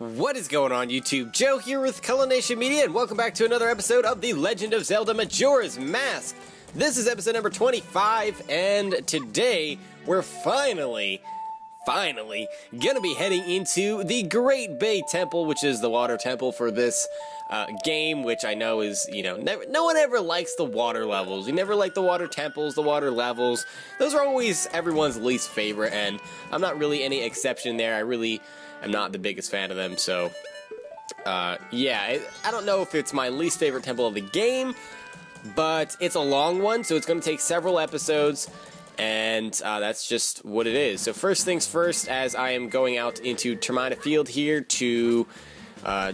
What is going on, YouTube? Joe here with Culination Media, and welcome back to another episode of The Legend of Zelda Majora's Mask. This is episode number 25, and today we're finally gonna be heading into the Great Bay Temple, which is the water temple for this game, which I know is, no one ever likes the water levels. You never like the water temples, the water levels. Those are always everyone's least favorite, and I'm not really any exception there. I'm not the biggest fan of them, so, yeah, I don't know if it's my least favorite temple of the game, but it's a long one, so it's going to take several episodes, and that's just what it is. So first things first, as I am going out into Termina Field here to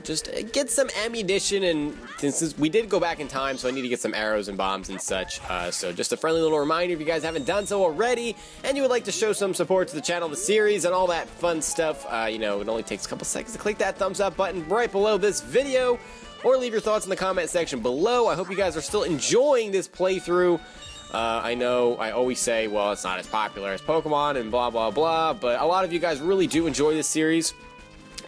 just get some ammunition, and since we did go back in time, so I need to get some arrows and bombs and such. So just a friendly little reminder, if you guys haven't done so already, and you would like to show some support to the channel, the series, and all that fun stuff, it only takes a couple seconds to click that thumbs up button right below this video, or leave your thoughts in the comment section below. I hope you guys are still enjoying this playthrough. I know I always say, well, it's not as popular as Pokemon and blah blah blah, but a lot of you guys really do enjoy this series.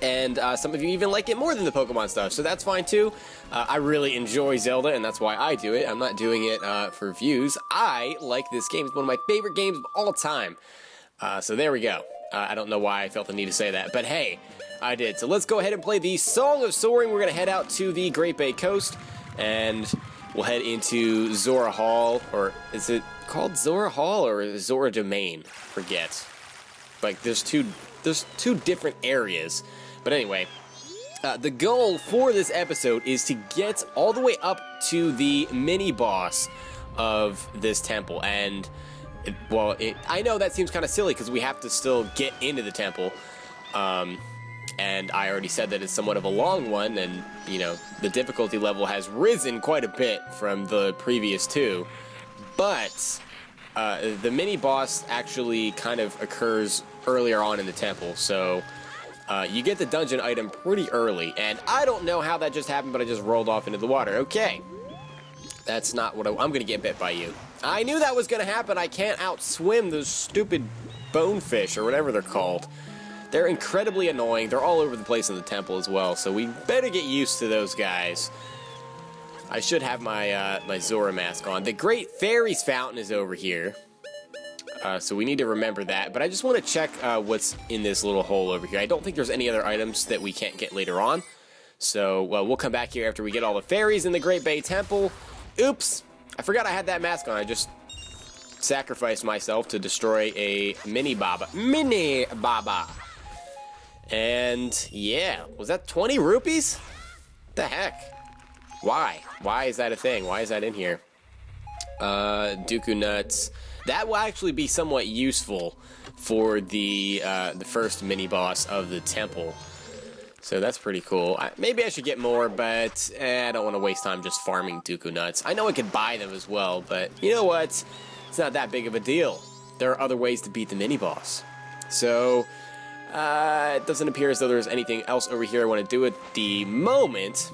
And some of you even like it more than the Pokemon stuff, so that's fine too. I really enjoy Zelda, and that's why I do it. I'm not doing it for views. I like this game. It's one of my favorite games of all time. So there we go. I don't know why I felt the need to say that, but hey, I did. So let's go ahead and play the Song of Soaring. We're going to head out to the Great Bay Coast, and we'll head into Zora Hall, or is it called Zora Hall or Zora Domain? Forget. Like, there's two different areas. But anyway, the goal for this episode is to get all the way up to the mini-boss of this temple. And, I know that seems kind of silly because we have to still get into the temple. And I already said that it's somewhat of a long one, and, the difficulty level has risen quite a bit from the previous two. But the mini-boss actually kind of occurs earlier on in the temple, so you get the dungeon item pretty early, and I don't know how that just happened, but I just rolled off into the water. Okay, that's not what I'm gonna get bit by you. I knew that was gonna happen. I can't outswim those stupid bonefish, or whatever they're called. They're incredibly annoying. They're all over the place in the temple as well, so we better get used to those guys. I should have my my Zora mask on. The Great Fairies Fountain is over here. So we need to remember that, but I just want to check what's in this little hole over here. I don't think there's any other items that we can't get later on, so we'll come back here after we get all the fairies in the Great Bay Temple. Oops, I forgot I had that mask on. I just sacrificed myself to destroy a mini Baba. And yeah, was that 20 rupees? What the heck? Why is that a thing? Why is that in here? Dooku nuts. That will actually be somewhat useful for the first mini-boss of the temple. So that's pretty cool. Maybe I should get more, but I don't want to waste time just farming Dooku nuts. I know I could buy them as well, but you know what? It's not that big of a deal. There are other ways to beat the mini-boss. So, it doesn't appear as though there's anything else over here I want to do at the moment.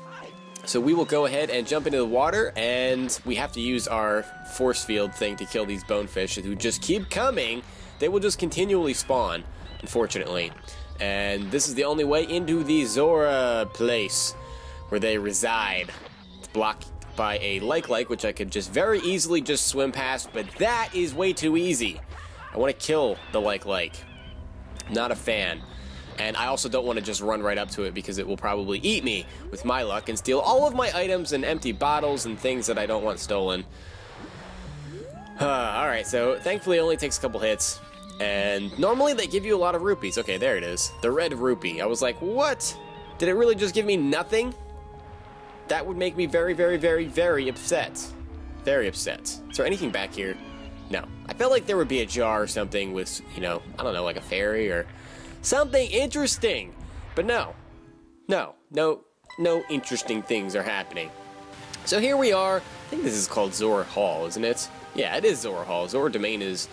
So we will go ahead and jump into the water, and we have to use our force field thing to kill these bonefish who just keep coming. They will just continually spawn, unfortunately. And this is the only way into the Zora place where they reside. It's blocked by a lake, which I could just very easily just swim past, but that is way too easy. I want to kill the lake. Not a fan. And I also don't want to just run right up to it because it will probably eat me with my luck and steal all of my items and empty bottles and things that I don't want stolen. Alright, so thankfully it only takes a couple hits. And normally they give you a lot of rupees. Okay, there it is. The red rupee. I was like, what? Did it really just give me nothing? That would make me very, very, very, very upset. Very upset. Is there anything back here? No. I felt like there would be a jar or something with, I don't know, like a fairy or something interesting, but no interesting things are happening. So here we are. I think this is called Zora Hall, isn't it? Yeah, it is Zora Hall. Zora Domain is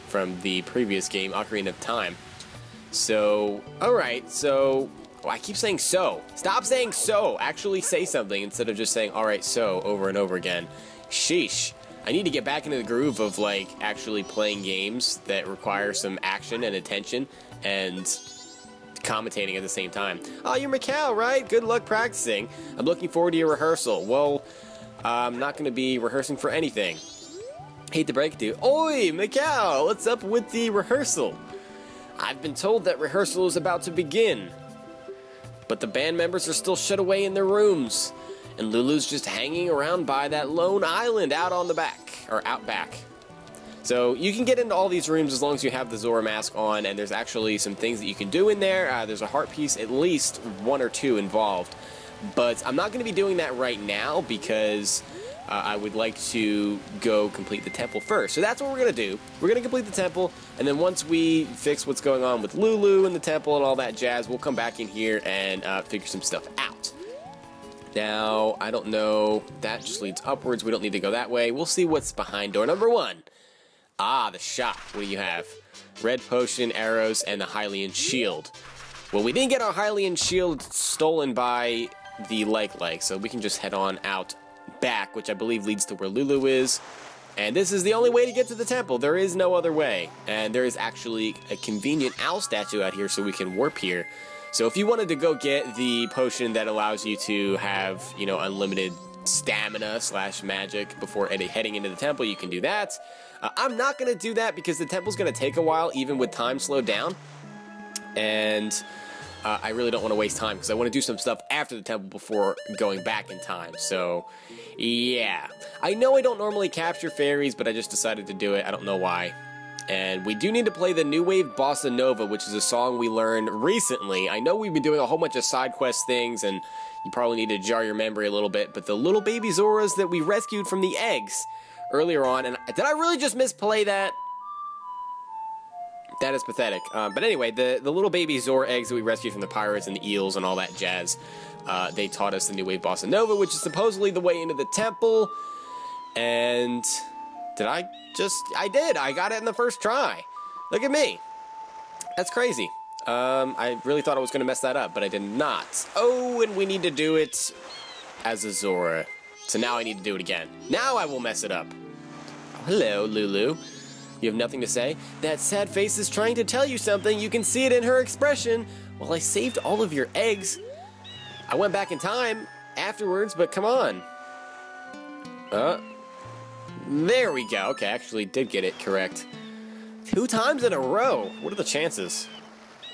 from the previous game, Ocarina of Time. So, alright, so, I keep saying so. Stop saying so. Actually say something instead of just saying, alright, so, over and over again. Sheesh. I need to get back into the groove of, actually playing games that require some action and attention, and commentating at the same time. Oh, you're Mikal, right? Good luck practicing. I'm looking forward to your rehearsal. Well, I'm not going to be rehearsing for anything. Hate to break it to you. Oi, Mikal, what's up with the rehearsal? I've been told that rehearsal is about to begin, but the band members are still shut away in their rooms, and Lulu's just hanging around by that lone island out on the back, or out back. So you can get into all these rooms as long as you have the Zora mask on, and there's actually some things that you can do in there. There's a heart piece, at least 1 or 2 involved. But I'm not going to be doing that right now because I would like to go complete the temple first. So that's what we're going to do. We're going to complete the temple, and then once we fix what's going on with Lulu and the temple and all that jazz, we'll come back in here and figure some stuff out. Now, I don't know. That just leads upwards. We don't need to go that way. We'll see what's behind door number 1. Ah, the shop. What do you have? Red potion, arrows, and the Hylian shield. Well, we didn't get our Hylian shield stolen by the like, so we can just head on out back, which I believe leads to where Lulu is. And this is the only way to get to the temple. There is no other way. And there is actually a convenient owl statue out here, so we can warp here. So if you wanted to go get the potion that allows you to have, you know, unlimited stamina / magic before heading into the temple, you can do that. I'm not going to do that because the temple's going to take a while, even with time slowed down. And I really don't want to waste time because I want to do some stuff after the temple before going back in time. So, yeah. I know I don't normally capture fairies, but I just decided to do it. I don't know why. And we do need to play the New Wave Bossa Nova, which is a song we learned recently. I know we've been doing a whole bunch of side quest things, and you probably need to jar your memory a little bit, but the little baby Zoras that we rescued from the eggs earlier on, and did I really just misplay that? That is pathetic. But anyway, the little baby Zora eggs that we rescued from the pirates and the eels and all that jazz, they taught us the New Wave Bossa Nova, which is supposedly the way into the temple. And did I just... I did! I got it in the first try. Look at me. That's crazy. I really thought I was going to mess that up, but I did not. Oh, and we need to do it as a Zora. So now I need to do it again. Now I will mess it up. Oh, hello, Lulu. You have nothing to say? That sad face is trying to tell you something. You can see it in her expression. Well, I saved all of your eggs. I went back in time afterwards, but come on. There we go. Okay, I actually did get it correct. 2 times in a row. What are the chances?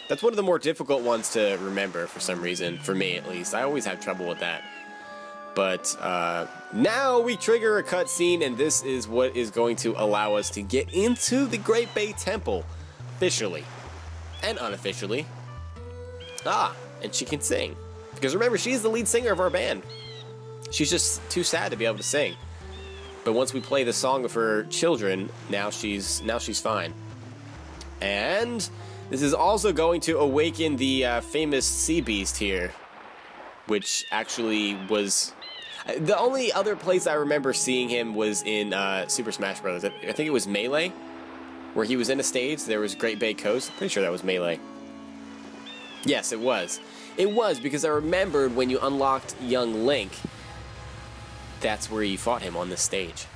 That's one of the more difficult ones to remember for some reason, for me at least. I always have trouble with that. But now we trigger a cutscene, and this is what is going to allow us to get into the Great Bay Temple, officially and unofficially. Ah, and she can sing. Because remember, she's the lead singer of our band. She's just too sad to be able to sing. But once we play the song of her children, now she's fine. And this is also going to awaken the famous sea beast here, which actually was... The only other place I remember seeing him was in Super Smash Bros. I think it was Melee, where he was in a stage. There was Great Bay Coast. I'm pretty sure that was Melee. Yes, it was. It was, because I remembered when you unlocked young Link, that's where you fought him on this stage.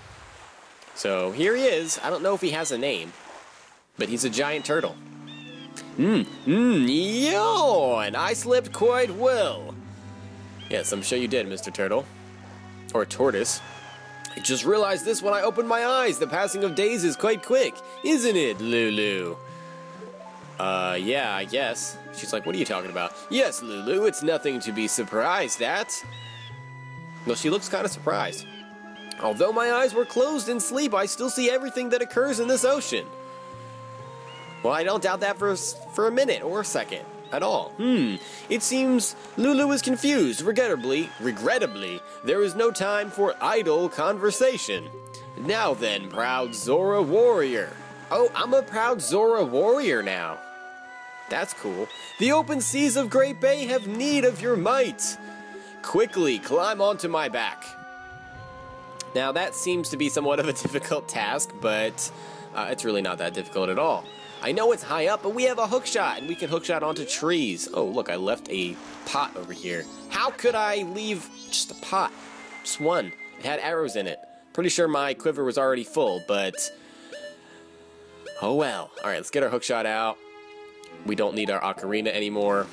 So here he is. I don't know if he has a name, but he's a giant turtle. Yo, and I slept quite well. Yes, I'm sure you did, Mr. Turtle. Or Tortoise. I just realized this when I opened my eyes. The passing of days is quite quick, isn't it, Lulu? Yeah, I guess. She's like, what are you talking about? Yes, Lulu, it's nothing to be surprised at. Well, she looks kind of surprised. Although my eyes were closed in sleep, I still see everything that occurs in this ocean. Well, I don't doubt that for a minute or a second at all. It seems Lulu is confused. Regrettably, there is no time for idle conversation. Now then, proud Zora warrior. Oh, I'm a proud Zora warrior now. That's cool. The open seas of Great Bay have need of your might. Quickly climb onto my back. Now that seems to be somewhat of a difficult task, but it's really not that difficult at all. I know it's high up, but we have a hookshot, and we can hookshot onto trees. Oh, look, I left a pot over here. How could I leave just a pot? Just one. It had arrows in it. Pretty sure my quiver was already full, but... oh well. Alright, let's get our hookshot out. We don't need our ocarina anymore.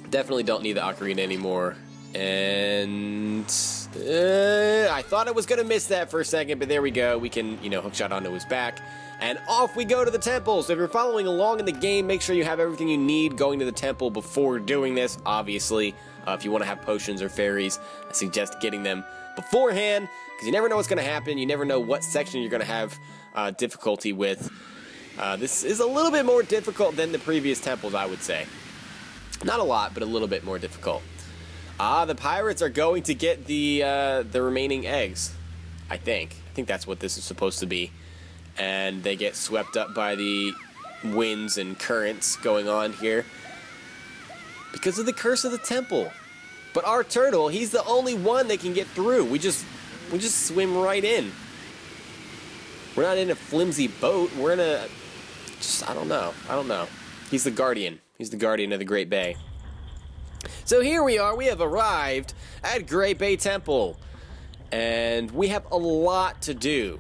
Definitely don't need the ocarina anymore. And I thought I was going to miss that for a second, but there we go. We can, you know, hookshot onto his back. And off we go to the temple. So if you're following along in the game, make sure you have everything you need going to the temple before doing this, obviously. If you want to have potions or fairies, I suggest getting them beforehand, because you never know what's going to happen. You never know what section you're going to have difficulty with. This is a little bit more difficult than the previous temples, I would say. Not a lot, but a little bit more difficult. The pirates are going to get the remaining eggs, I think. I think that's what this is supposed to be. And they get swept up by the winds and currents going on here because of the curse of the temple. But our turtle, he's the only one that can get through. We just swim right in. We're not in a flimsy boat. We're in a I don't know. He's the guardian. He's the guardian of the Great Bay. So here we are. We have arrived at Great Bay Temple, and we have a lot to do.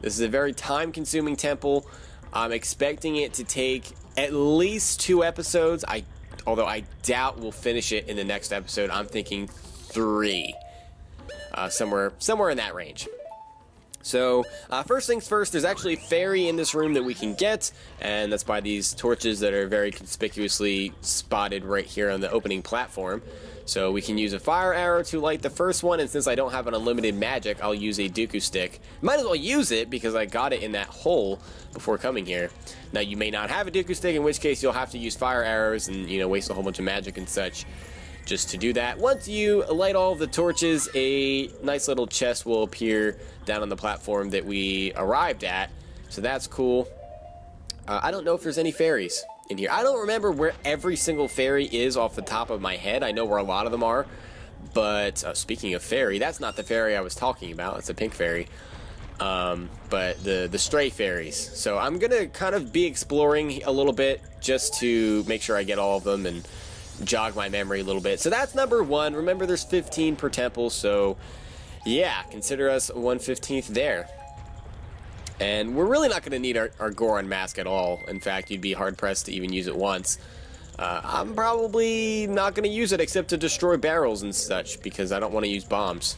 This is a very time-consuming temple. I'm expecting it to take at least 2 episodes. Although I doubt we'll finish it in the next episode. I'm thinking 3. Somewhere in that range. So, first things first, there's actually a fairy in this room that we can get, and that's by these torches that are very conspicuously spotted right here on the opening platform. So we can use a fire arrow to light the first one, and since I don't have an unlimited magic, I'll use a Dooku stick. Might as well use it, because I got it in that hole before coming here. Now, you may not have a Dooku stick, in which case you'll have to use fire arrows and, you know, waste a whole bunch of magic and such just to do that. Once you light all of the torches, a nice little chest will appear down on the platform that we arrived at, so that's cool. I don't know if there's any fairies in here. I don't remember where every single fairy is off the top of my head. I know where a lot of them are, but speaking of fairy, that's not the fairy I was talking about. It's a pink fairy. But the stray fairies. So I'm gonna kind of be exploring a little bit just to make sure I get all of them and jog my memory a little bit. So that's number 1. Remember, there's 15 per temple, so yeah, consider us 1/15th there. And we're really not going to need our Goron mask at all. In fact, you'd be hard-pressed to even use it once. I'm probably not going to use it except to destroy barrels and such, because I don't want to use bombs.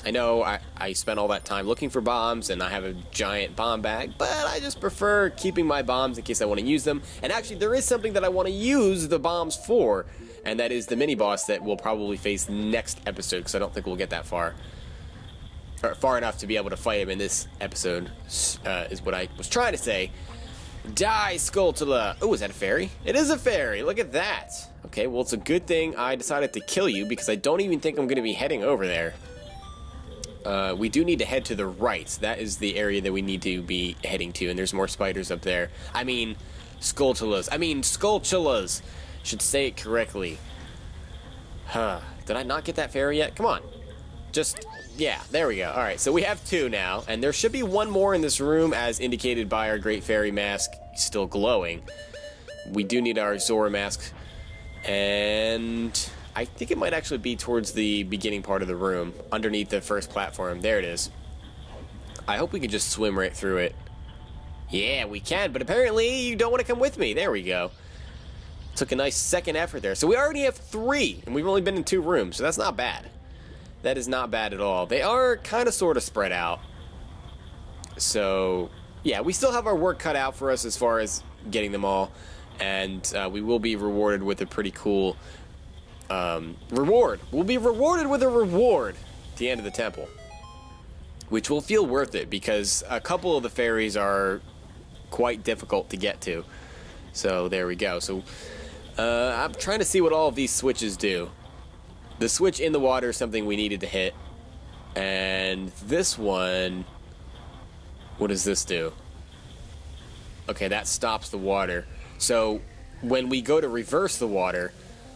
I know I spent all that time looking for bombs, and I have a giant bomb bag, but I just prefer keeping my bombs in case I want to use them. And actually, there is something that I want to use the bombs for, and that is the mini-boss that we'll probably face next episode, because I don't think we'll get that far. Or far enough to be able to fight him in this episode, is what I was trying to say. Die, Skulltula! Oh, is that a fairy? It is a fairy! Look at that! Okay, well, it's a good thing I decided to kill you, because I don't even think I'm going to be heading over there. We do need to head to the right. That is the area that we need to be heading to, and there's more spiders up there. I mean, Skulltulas! Should say it correctly. Huh. Did I not get that fairy yet? Come on. Yeah, there we go. Alright, so we have 2 now, and there should be 1 more in this room, as indicated by our Great Fairy mask still glowing. We do need our Zora mask, and I think it might actually be towards the beginning part of the room, underneath the first platform. There it is. I hope we can just swim right through it. Yeah, we can, but apparently you don't want to come with me. There we go. Took a nice second effort there. So we already have 3, and we've only been in 2 rooms, so that's not bad. That is not bad at all. They are kind of sort of spread out. So, yeah, we still have our work cut out for us as far as getting them all. And we will be rewarded with a pretty cool reward. We'll be rewarded with a reward at the end of the temple, which will feel worth it, because a couple of the fairies are quite difficult to get to. So there we go. So I'm trying to see what all of these switches do. The switch in the water is something we needed to hit. And this one, what does this do? Okay, that stops the water. So when we go to reverse the water,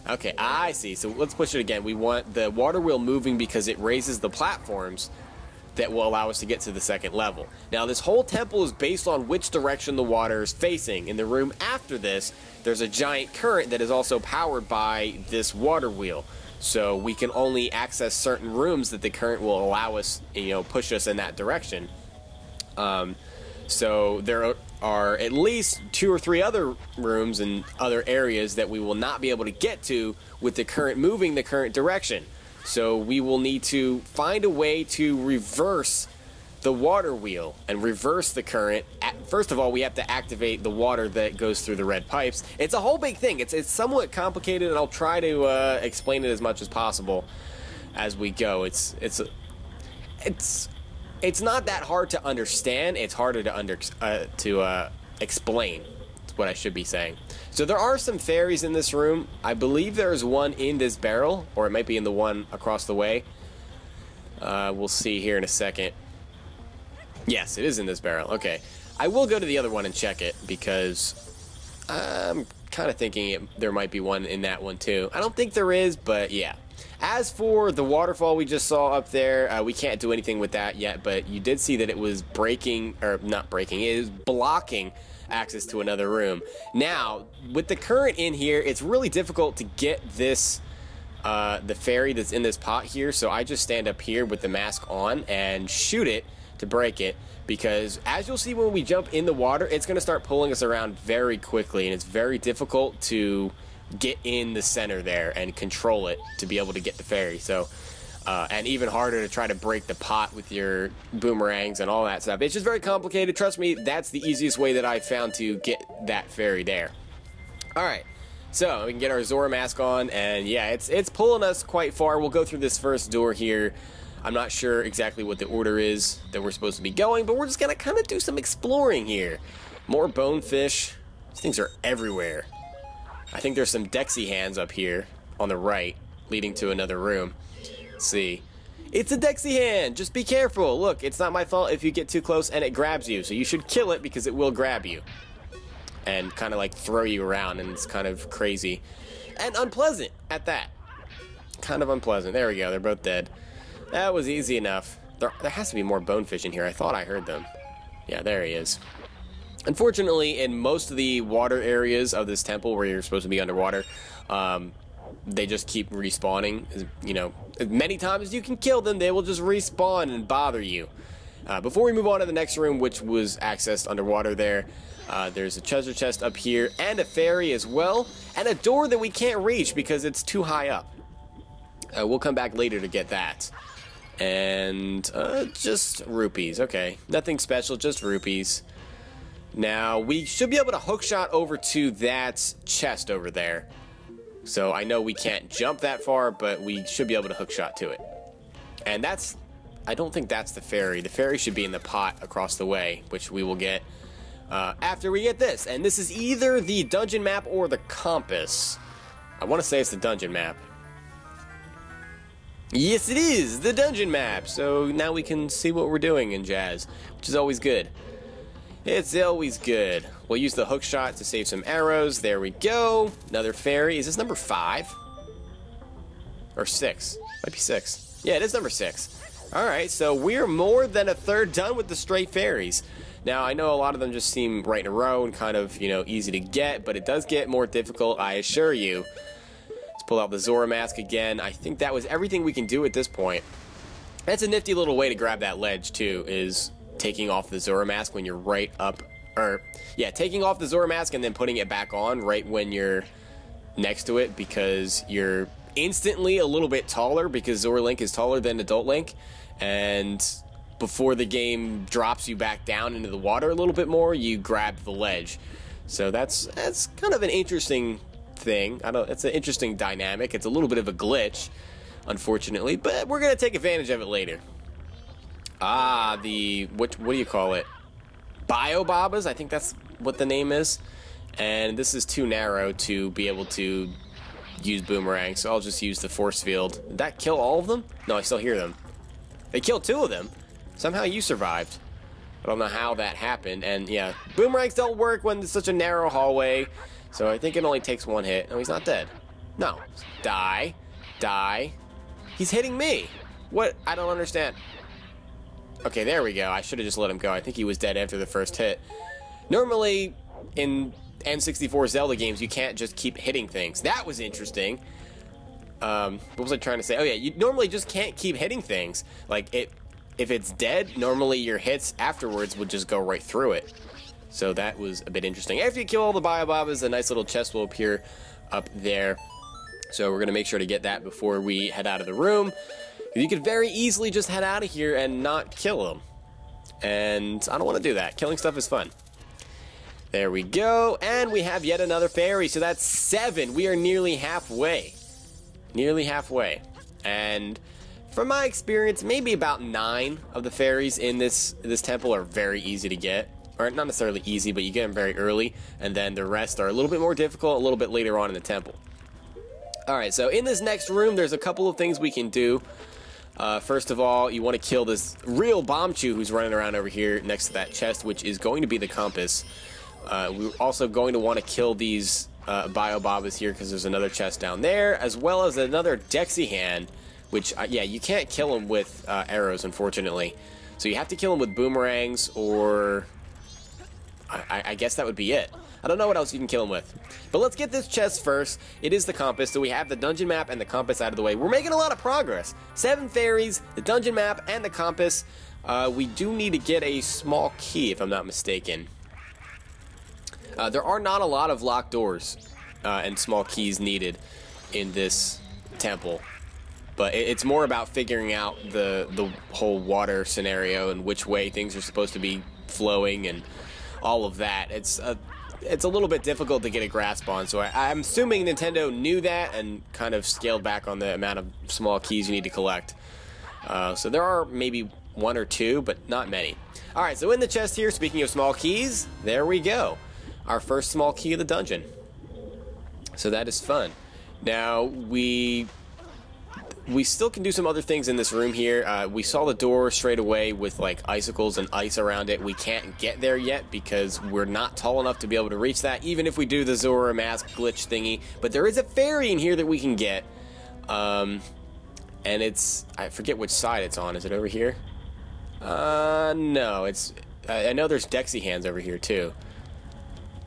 okay, I see. So let's push it again. We want the water wheel moving because it raises the platforms that will allow us to get to the second level. Now, this whole temple is based on which direction the water is facing. In the room after this, there's a giant current that is also powered by this water wheel. So we can only access certain rooms that the current will allow us, you know, push us in that direction. So there are at least 2 or 3 other rooms and other areas that we will not be able to get to with the current moving the current direction. So we will need to find a way to reverse the water wheel and reverse the current. First of all, we have to activate the water that goes through the red pipes. It's a whole big thing. It's somewhat complicated, and I'll try to explain it as much as possible as we go. It's not that hard to understand. It's harder to explain. That's what I should be saying. So there are some fairies in this room. I believe there is one in this barrel, or it might be in the one across the way. We'll see here in a second. Yes, it is in this barrel. Okay. I will go to the other one and check it, because I'm kind of thinking there might be one in that one too. I don't think there is, but yeah. As for the waterfall we just saw up there, we can't do anything with that yet, but you did see that it was breaking, or not breaking, it is blocking access to another room. Now, with the current in here, it's really difficult to get this, the fairy that's in this pot here, so I just stand up here with the mask on and shoot it to break it, because as you'll see when we jump in the water, it's going to start pulling us around very quickly, and it's very difficult to get in the center there and control it to be able to get the fairy. So and even harder to try to break the pot with your boomerangs and all that stuff. It's just very complicated. Trust me, that's the easiest way that I found to get that fairy there. Alright, so we can get our Zora mask on, and yeah, it's pulling us quite far. We'll go through this first door here. I'm not sure exactly what the order is that we're supposed to be going, but we're just gonna kind of do some exploring here. More bonefish. These things are everywhere. I think there's some Dexy hands up here on the right, leading to another room. Let's see. It's a Dexy hand! Just be careful! Look, it's not my fault if you get too close and it grabs you, so you should kill it because it will grab you. And kind of like throw you around, and it's kind of crazy. And unpleasant at that. Kind of unpleasant. There we go, they're both dead. That was easy enough. There has to be more bonefish in here. I thought I heard them. Yeah, there he is. Unfortunately, in most of the water areas of this temple where you're supposed to be underwater, they just keep respawning. You know, as many times as you can kill them, they will just respawn and bother you. Before we move on to the next room, which was accessed underwater there's a treasure chest up here, and a fairy as well, and a door that we can't reach because it's too high up. We'll come back later to get that. And just rupees. Okay, nothing special, just rupees. Now, we should be able to hookshot over to that chest over there. So I know we can't jump that far, but we should be able to hookshot to it. And that's... I don't think that's the fairy. The fairy should be in the pot across the way, which we will get after we get this. And this is either the dungeon map or the compass. I want to say it's the dungeon map. Yes, it is! The dungeon map! So now we can see what we're doing in Jazz, which is always good. It's always good. We'll use the hook shot to save some arrows. There we go. Another fairy. Is this number 5? Or 6? Might be 6. Yeah, it is number 6. Alright, so we're more than a third done with the straight fairies. Now, I know a lot of them just seem right in a row and kind of, you know, easy to get, but it does get more difficult, I assure you. Pull out the Zora mask again. I think that was everything we can do at this point. That's a nifty little way to grab that ledge too, is taking off the Zora mask when you're right up, or yeah, taking off the Zora mask and then putting it back on right when you're next to it, because you're instantly a little bit taller, because Zora Link is taller than Adult Link, and before the game drops you back down into the water a little bit more, you grab the ledge. So that's kind of an interesting thing. It's an interesting dynamic. It's a little bit of a glitch, unfortunately, but we're gonna take advantage of it later. What do you call it? Biobabas, I think that's what the name is. And this is too narrow to be able to use boomerang, so I'll just use the force field. Did that kill all of them? No, I still hear them. They killed 2 of them. Somehow you survived. I don't know how that happened. And yeah, boomerangs don't work when it's such a narrow hallway. So I think it only takes 1 hit. No, he's not dead. No. Die. Die. He's hitting me. What? I don't understand. Okay, there we go. I should have just let him go. I think he was dead after the first hit. Normally, in N64 Zelda games, you can't just keep hitting things. That was interesting. What was I trying to say? Oh yeah, you normally just can't keep hitting things. Like, if it's dead, normally your hits afterwards would just go right through it. So that was a bit interesting. After you kill all the Biobabas, a nice little chest will appear up there. So we're going to make sure to get that before we head out of the room. You could very easily just head out of here and not kill them. And I don't want to do that. Killing stuff is fun. There we go. And we have yet another fairy. So that's 7. We are nearly halfway. Nearly halfway. And from my experience, maybe about 9 of the fairies in this temple are very easy to get. Or not necessarily easy, but you get them very early. And then the rest are a little bit more difficult a little bit later on in the temple. Alright, so in this next room, there's a couple of things we can do. First of all, you want to kill this real Bombchu who's running around over here next to that chest, which is going to be the compass. We're also going to want to kill these Biobabas here because there's another chest down there, as well as another Dexy hand, which, yeah, you can't kill them with arrows, unfortunately. So you have to kill them with boomerangs, or I guess that would be it. I don't know what else you can kill him with. But let's get this chest first. It is the compass, so we have the dungeon map and the compass out of the way. We're making a lot of progress. 7 fairies, the dungeon map, and the compass. We do need to get a small key, if I'm not mistaken. There are not a lot of locked doors and small keys needed in this temple. But it's more about figuring out the whole water scenario and which way things are supposed to be flowing and all of that. It's a little bit difficult to get a grasp on, so I'm assuming Nintendo knew that and kind of scaled back on the amount of small keys you need to collect. So there are maybe 1 or 2, but not many. Alright, so in the chest here, speaking of small keys, there we go. Our first small key of the dungeon. So that is fun. Now, we still can do some other things in this room here. We saw the door straight away with like icicles and ice around it. We can't get there yet because we're not tall enough to be able to reach that, even if we do the Zora mask glitch thingy. But there is a fairy in here that we can get. And it's, I forget which side it's on. Is it over here? No, it's, I know there's Dexy hands over here too.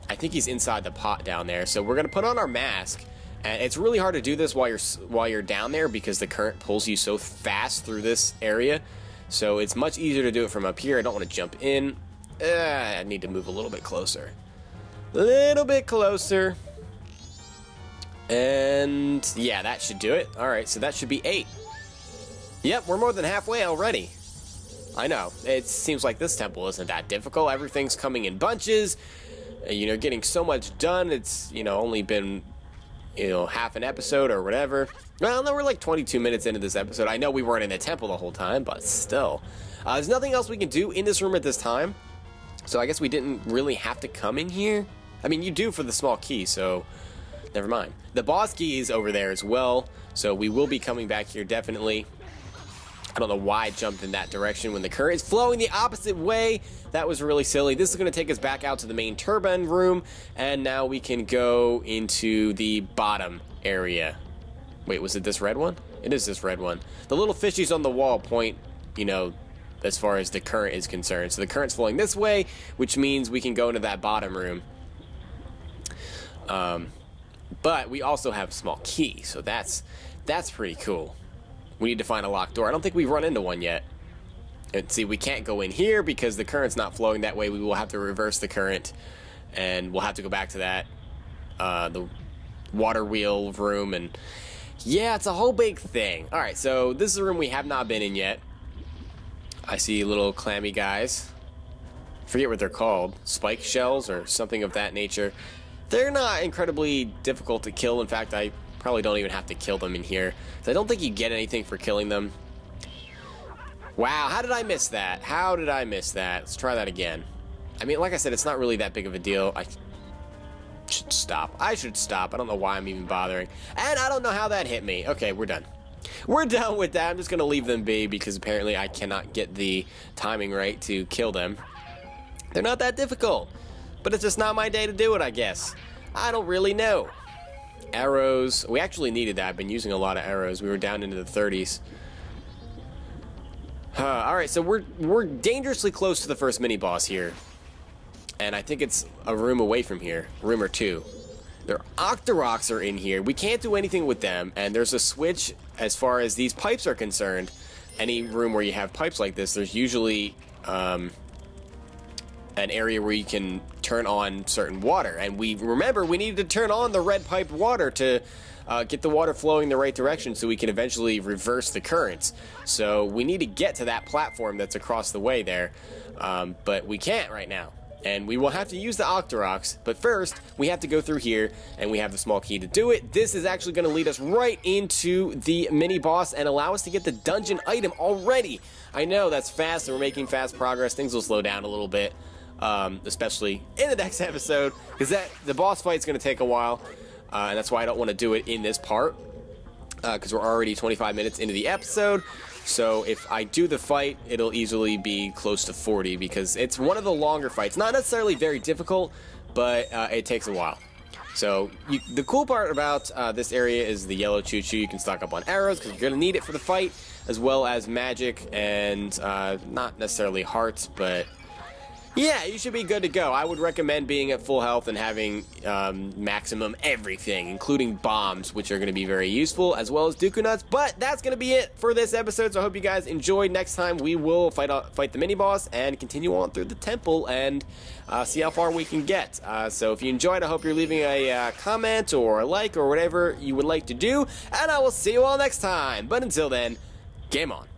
I think he's inside the pot down there. So we're going to put on our mask. And it's really hard to do this while you're down there because the current pulls you so fast through this area. So it's much easier to do it from up here. I don't want to jump in. I need to move a little bit closer. A little bit closer. And yeah, that should do it. Alright, so that should be 8. Yep, we're more than halfway already. I know. It seems like this temple isn't that difficult. Everything's coming in bunches. You know, getting so much done. It's, you know, only been, you know, half an episode or whatever. Well, no, we're like 22 minutes into this episode. I know we weren't in the temple the whole time, but still. There's nothing else we can do in this room at this time. So I guess we didn't really have to come in here. I mean, you do for the small key, so never mind. The boss key is over there as well, so we will be coming back here definitely. I don't know why I jumped in that direction when the current is flowing the opposite way. That was really silly. This is going to take us back out to the main turbine room, and now we can go into the bottom area. Wait, was it this red one? It is this red one. The little fishies on the wall point, you know, as far as the current is concerned. So the current's flowing this way, which means we can go into that bottom room. But we also have a small key, so that's pretty cool. We need to find a locked door. I don't think we've run into one yet. And see, we can't go in here because the current's not flowing that way. We will have to reverse the current, and we'll have to go back to that, the water wheel room, and yeah, it's a whole big thing. Alright, so this is a room we have not been in yet. I see little clammy guys. Forget what they're called. Spike shells or something of that nature. They're not incredibly difficult to kill. In fact, I probably don't even have to kill them in here. So I don't think you get anything for killing them. Wow, how did I miss that? How did I miss that? Let's try that again. I mean, like I said, it's not really that big of a deal. I should stop. I should stop. I don't know why I'm even bothering. And I don't know how that hit me. Okay, we're done. We're done with that. I'm just going to leave them be because apparently I cannot get the timing right to kill them. They're not that difficult. But it's just not my day to do it, I guess. I don't really know. Arrows. We actually needed that. I've been using a lot of arrows. We were down into the 30s. Alright, so we're dangerously close to the first mini-boss here. And I think it's a room away from here. Room or two. Their Octoroks are in here. We can't do anything with them. And there's a switch as far as these pipes are concerned. Any room where you have pipes like this, there's usually an area where you can turn on certain water. And we need to turn on the red piped water to get the water flowing the right direction so we can eventually reverse the currents. So we need to get to that platform that's across the way there, but we can't right now. And we will have to use the Octoroks, but first we have to go through here, and we have the small key to do it. This is actually going to lead us right into the mini-boss and allow us to get the dungeon item already. I know that's fast, and we're making fast progress. Things will slow down a little bit, especially in the next episode, because the boss fight's going to take a while, and that's why I don't want to do it in this part, because we're already 25 minutes into the episode. So if I do the fight, it'll easily be close to 40 because it's one of the longer fights. Not necessarily very difficult, but it takes a while. So the cool part about this area is the yellow choo-choo. You can stock up on arrows because you're going to need it for the fight, as well as magic and not necessarily hearts, but yeah, you should be good to go. I would recommend being at full health and having maximum everything, including bombs, which are going to be very useful, as well as Dooku Nuts. But that's going to be it for this episode, so I hope you guys enjoyed. Next time, we will fight the mini-boss and continue on through the temple and see how far we can get. So if you enjoyed, I hope you're leaving a comment or a like or whatever you would like to do, and I will see you all next time. But until then, game on.